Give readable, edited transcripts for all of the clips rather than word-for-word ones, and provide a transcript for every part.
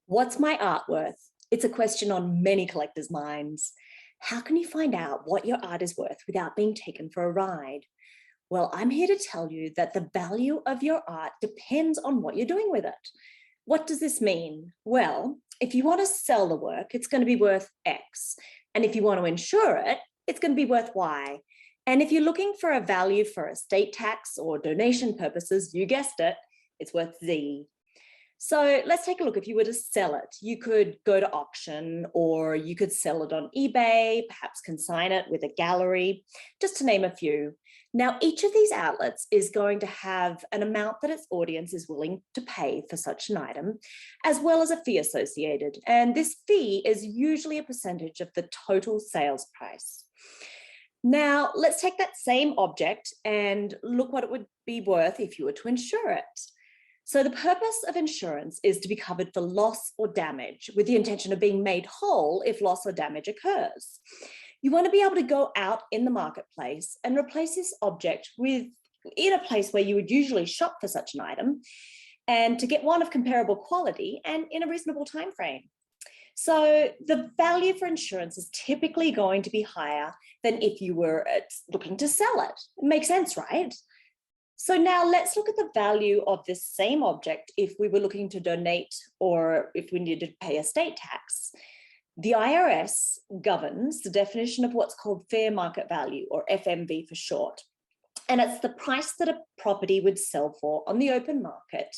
What's my art worth? It's a question on many collectors' minds. How can you find out what your art is worth without being taken for a ride? Well, I'm here to tell you that the value of your art depends on what you're doing with it. What does this mean? Well, if you want to sell the work, it's going to be worth X. And if you want to insure it, it's going to be worth Y. And if you're looking for a value for estate tax or donation purposes, you guessed it, it's worth Z. So let's take a look. If you were to sell it, you could go to auction, or you could sell it on eBay, perhaps consign it with a gallery, just to name a few. Now, each of these outlets is going to have an amount that its audience is willing to pay for such an item, as well as a fee associated. And this fee is usually a percentage of the total sales price. Now, let's take that same object and look what it would be worth if you were to insure it. So the purpose of insurance is to be covered for loss or damage, with the intention of being made whole if loss or damage occurs. You want to be able to go out in the marketplace and replace this object in a place where you would usually shop for such an item, and to get one of comparable quality and in a reasonable time frame. So the value for insurance is typically going to be higher than if you were looking to sell it. It makes sense, right? So now let's look at the value of this same object if we were looking to donate or if we needed to pay estate tax. The IRS governs the definition of what's called fair market value, or FMV for short. And it's the price that a property would sell for on the open market.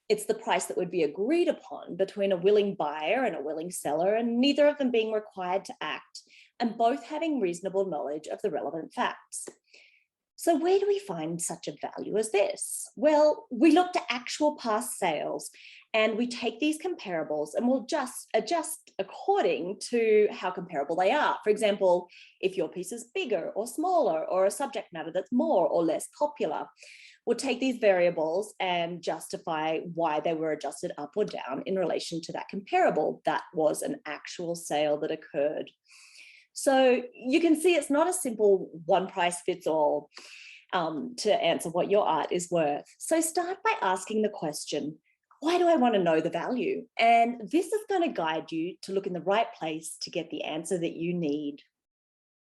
It's the price that would be agreed upon between a willing buyer and a willing seller, and neither of them being required to act, and both having reasonable knowledge of the relevant facts. So where do we find such a value as this? Well, we look to actual past sales, and we take these comparables and we'll just adjust according to how comparable they are. For example, if your piece is bigger or smaller, or a subject matter that's more or less popular, we'll take these variables and justify why they were adjusted up or down in relation to that comparable that was an actual sale that occurred. So you can see it's not a simple one price fits all to answer what your art is worth. So start by asking the question, why do I want to know the value? And this is going to guide you to look in the right place to get the answer that you need.